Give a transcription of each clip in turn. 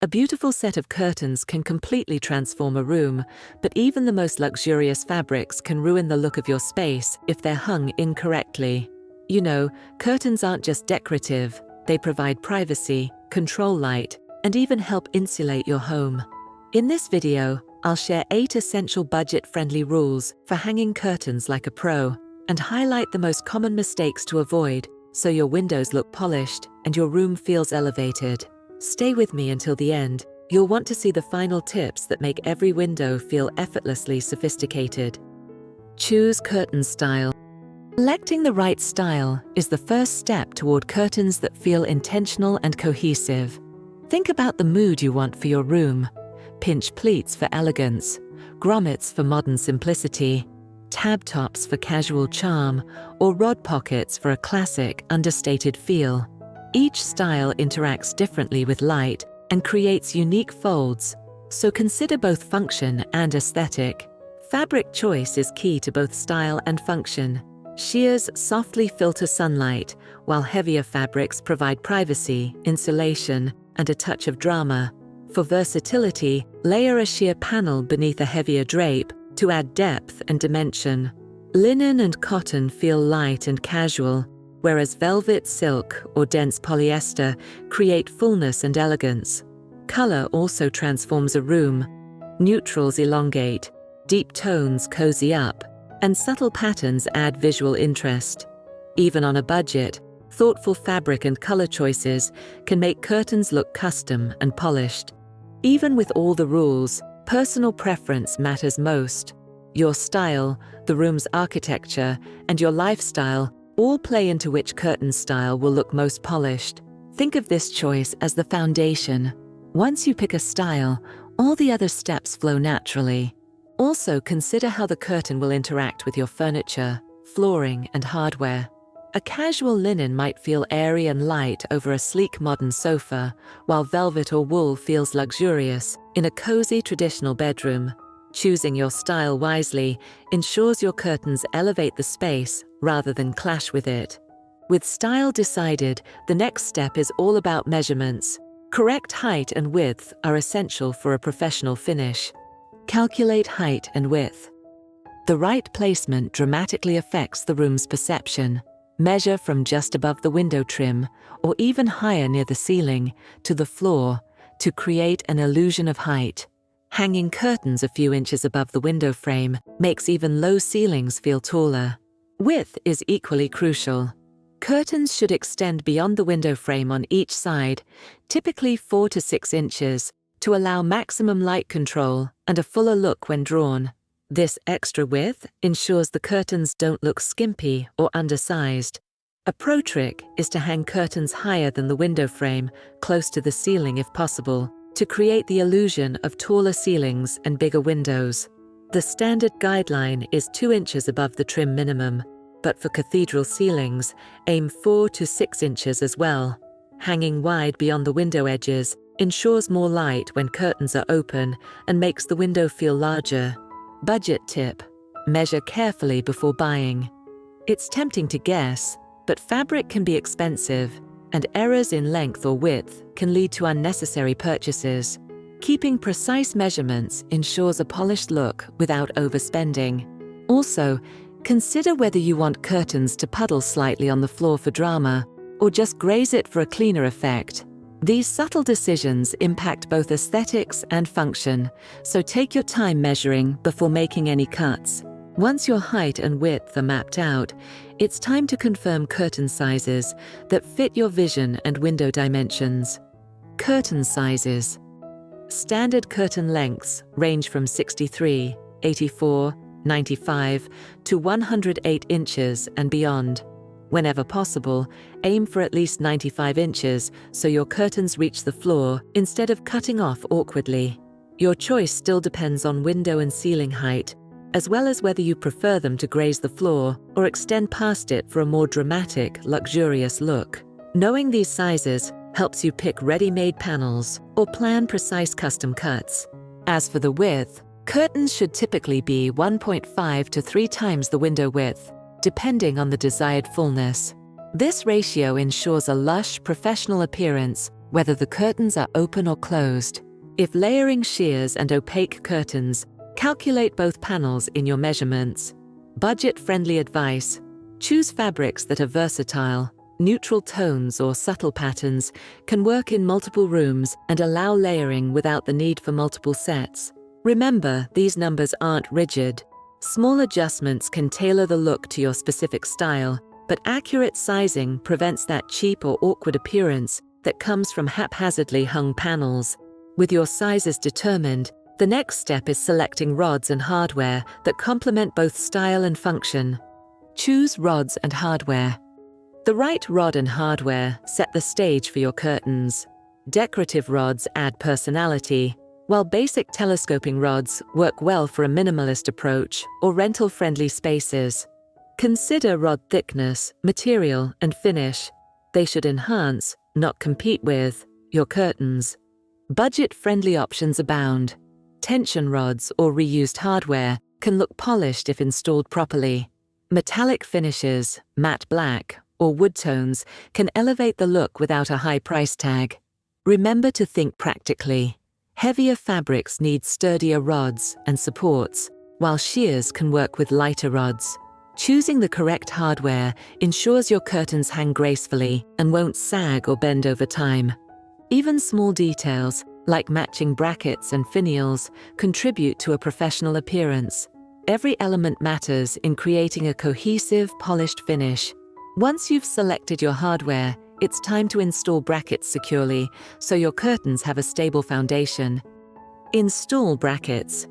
A beautiful set of curtains can completely transform a room, but even the most luxurious fabrics can ruin the look of your space if they're hung incorrectly. You know, curtains aren't just decorative, they provide privacy, control light, and even help insulate your home. In this video, I'll share 8 essential budget-friendly rules for hanging curtains like a pro, and highlight the most common mistakes to avoid so your windows look polished and your room feels elevated. Stay with me until the end. You'll want to see the final tips that make every window feel effortlessly sophisticated. Choose curtain style. Selecting the right style is the first step toward curtains that feel intentional and cohesive. Think about the mood you want for your room. Pinch pleats for elegance, grommets for modern simplicity, tab tops for casual charm, or rod pockets for a classic, understated feel. Each style interacts differently with light and creates unique folds, so consider both function and aesthetic. Fabric choice is key to both style and function. Sheers softly filter sunlight, while heavier fabrics provide privacy, insulation, and a touch of drama. For versatility, layer a sheer panel beneath a heavier drape to add depth and dimension. Linen and cotton feel light and casual, whereas velvet, silk, or dense polyester create fullness and elegance. Color also transforms a room. Neutrals elongate, deep tones cozy up, and subtle patterns add visual interest. Even on a budget, thoughtful fabric and color choices can make curtains look custom and polished. Even with all the rules, personal preference matters most. Your style, the room's architecture, and your lifestyle all play into which curtain style will look most polished. Think of this choice as the foundation. Once you pick a style, all the other steps flow naturally. Also, consider how the curtain will interact with your furniture, flooring, and hardware. A casual linen might feel airy and light over a sleek modern sofa, while velvet or wool feels luxurious in a cozy traditional bedroom. Choosing your style wisely ensures your curtains elevate the space rather than clash with it. With style decided, the next step is all about measurements. Correct height and width are essential for a professional finish. Calculate height and width. The right placement dramatically affects the room's perception. Measure from just above the window trim, or even higher near the ceiling, to the floor, to create an illusion of height. Hanging curtains a few inches above the window frame makes even low ceilings feel taller. Width is equally crucial. Curtains should extend beyond the window frame on each side, typically 4 to 6 inches, to allow maximum light control and a fuller look when drawn. This extra width ensures the curtains don't look skimpy or undersized. A pro trick is to hang curtains higher than the window frame, close to the ceiling if possible, to create the illusion of taller ceilings and bigger windows. The standard guideline is 2 inches above the trim minimum, but for cathedral ceilings, aim 4 to 6 inches as well. Hanging wide beyond the window edges ensures more light when curtains are open and makes the window feel larger. Budget tip: measure carefully before buying. It's tempting to guess, but fabric can be expensive, and errors in length or width can lead to unnecessary purchases. Keeping precise measurements ensures a polished look without overspending. Also, consider whether you want curtains to puddle slightly on the floor for drama, or just graze it for a cleaner effect. These subtle decisions impact both aesthetics and function, so take your time measuring before making any cuts. Once your height and width are mapped out, it's time to confirm curtain sizes that fit your vision and window dimensions. Curtain sizes. Standard curtain lengths range from 63, 84, 95 to 108 inches and beyond. Whenever possible, aim for at least 95 inches so your curtains reach the floor instead of cutting off awkwardly. Your choice still depends on window and ceiling height, as well as whether you prefer them to graze the floor or extend past it for a more dramatic, luxurious look. Knowing these sizes helps you pick ready-made panels or plan precise custom cuts. As for the width, curtains should typically be 1.5 to 3 times the window width, depending on the desired fullness. This ratio ensures a lush, professional appearance whether the curtains are open or closed. If layering sheers and opaque curtains, calculate both panels in your measurements. Budget-friendly advice: choose fabrics that are versatile. Neutral tones or subtle patterns can work in multiple rooms and allow layering without the need for multiple sets. Remember, these numbers aren't rigid. Small adjustments can tailor the look to your specific style, but accurate sizing prevents that cheap or awkward appearance that comes from haphazardly hung panels. With your sizes determined, the next step is selecting rods and hardware that complement both style and function. Choose rods and hardware. The right rod and hardware set the stage for your curtains. Decorative rods add personality, while basic telescoping rods work well for a minimalist approach or rental-friendly spaces. Consider rod thickness, material, and finish. They should enhance, not compete with, your curtains. Budget-friendly options abound. Tension rods or reused hardware can look polished if installed properly. Metallic finishes, matte black, or wood tones can elevate the look without a high price tag. Remember to think practically. Heavier fabrics need sturdier rods and supports, while sheers can work with lighter rods. Choosing the correct hardware ensures your curtains hang gracefully and won't sag or bend over time. Even small details, like matching brackets and finials, contribute to a professional appearance. Every element matters in creating a cohesive, polished finish. Once you've selected your hardware, it's time to install brackets securely so your curtains have a stable foundation. Install brackets.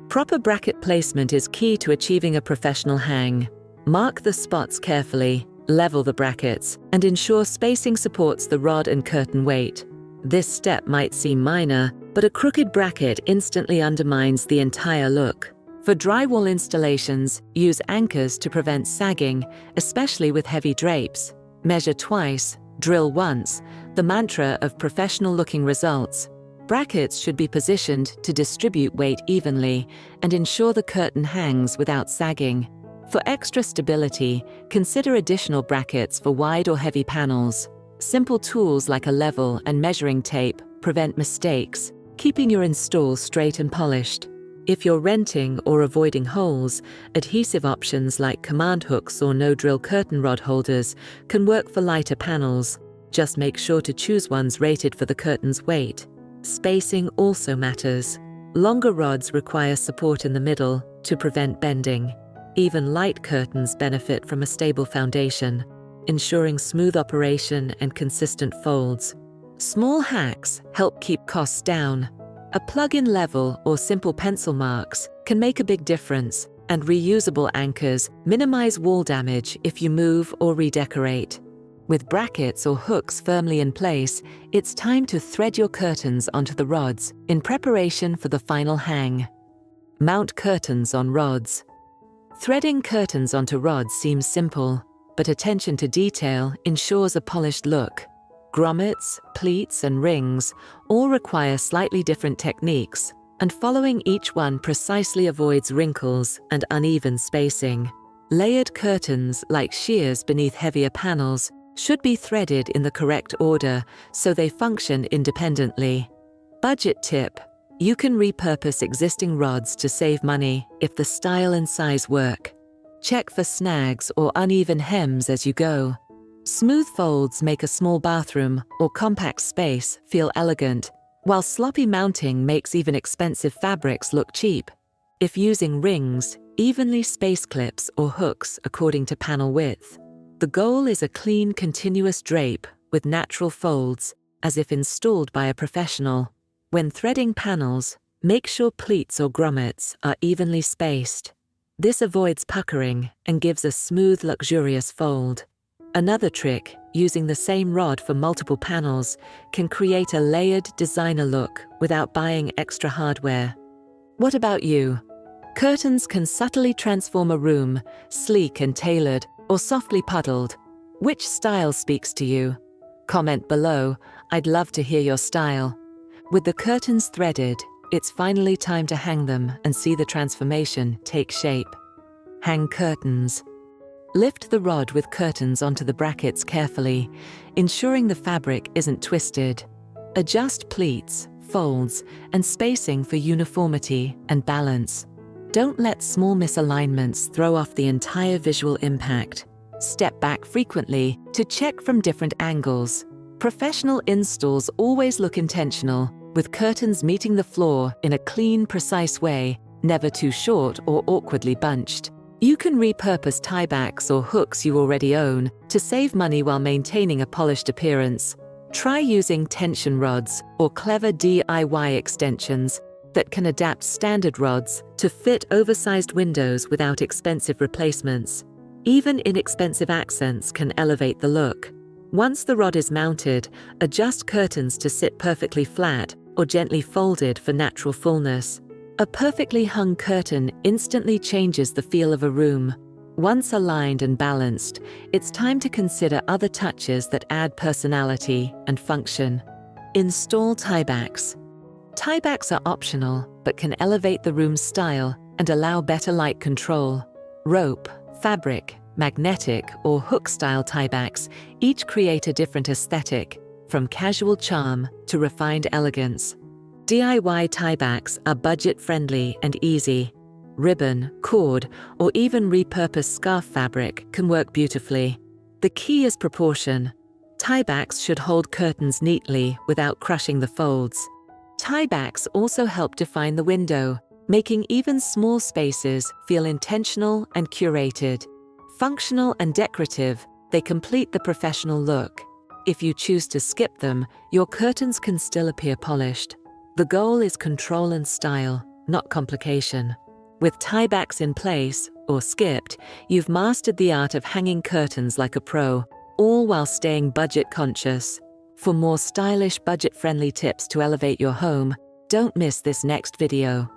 Proper bracket placement is key to achieving a professional hang. Mark the spots carefully, level the brackets, and ensure spacing supports the rod and curtain weight. This step might seem minor, but a crooked bracket instantly undermines the entire look. For drywall installations, use anchors to prevent sagging, especially with heavy drapes. Measure twice, drill once, the mantra of professional-looking results. Brackets should be positioned to distribute weight evenly and ensure the curtain hangs without sagging. For extra stability, consider additional brackets for wide or heavy panels. Simple tools like a level and measuring tape prevent mistakes, keeping your install straight and polished. If you're renting or avoiding holes, adhesive options like command hooks or no-drill curtain rod holders can work for lighter panels. Just make sure to choose ones rated for the curtain's weight. Spacing also matters. Longer rods require support in the middle to prevent bending. Even light curtains benefit from a stable foundation, ensuring smooth operation and consistent folds. Small hacks help keep costs down. A plug-in level or simple pencil marks can make a big difference, and reusable anchors minimize wall damage if you move or redecorate. With brackets or hooks firmly in place, it's time to thread your curtains onto the rods in preparation for the final hang. Mount curtains on rods. Threading curtains onto rods seems simple, but attention to detail ensures a polished look. Grommets, pleats, and rings all require slightly different techniques, and following each one precisely avoids wrinkles and uneven spacing. Layered curtains, like sheers beneath heavier panels, should be threaded in the correct order so they function independently. Budget tip: you can repurpose existing rods to save money if the style and size work. Check for snags or uneven hems as you go. Smooth folds make a small bathroom or compact space feel elegant, while sloppy mounting makes even expensive fabrics look cheap. If using rings, evenly space clips or hooks according to panel width. The goal is a clean, continuous drape with natural folds, as if installed by a professional. When threading panels, make sure pleats or grommets are evenly spaced. This avoids puckering and gives a smooth, luxurious fold. Another trick, using the same rod for multiple panels, can create a layered designer look without buying extra hardware. What about you? Curtains can subtly transform a room, sleek and tailored, or softly puddled. Which style speaks to you? Comment below, I'd love to hear your style. With the curtains threaded, it's finally time to hang them and see the transformation take shape. Hang curtains. Lift the rod with curtains onto the brackets carefully, ensuring the fabric isn't twisted. Adjust pleats, folds, and spacing for uniformity and balance. Don't let small misalignments throw off the entire visual impact. Step back frequently to check from different angles. Professional installs always look intentional, with curtains meeting the floor in a clean, precise way, never too short or awkwardly bunched. You can repurpose tiebacks or hooks you already own to save money while maintaining a polished appearance. Try using tension rods or clever DIY extensions that can adapt standard rods to fit oversized windows without expensive replacements. Even inexpensive accents can elevate the look. Once the rod is mounted, adjust curtains to sit perfectly flat or gently folded for natural fullness. A perfectly hung curtain instantly changes the feel of a room. Once aligned and balanced, it's time to consider other touches that add personality and function. Install tiebacks. Tiebacks are optional, but can elevate the room's style and allow better light control. Rope, fabric, magnetic, or hook-style tiebacks each create a different aesthetic, from casual charm to refined elegance. DIY tiebacks are budget-friendly and easy. Ribbon, cord, or even repurposed scarf fabric can work beautifully. The key is proportion. Tiebacks should hold curtains neatly without crushing the folds. Tiebacks also help define the window, making even small spaces feel intentional and curated. Functional and decorative, they complete the professional look. If you choose to skip them, your curtains can still appear polished. The goal is control and style, not complication. With tiebacks in place, or skipped, you've mastered the art of hanging curtains like a pro, all while staying budget-conscious. For more stylish, budget-friendly tips to elevate your home, don't miss this next video.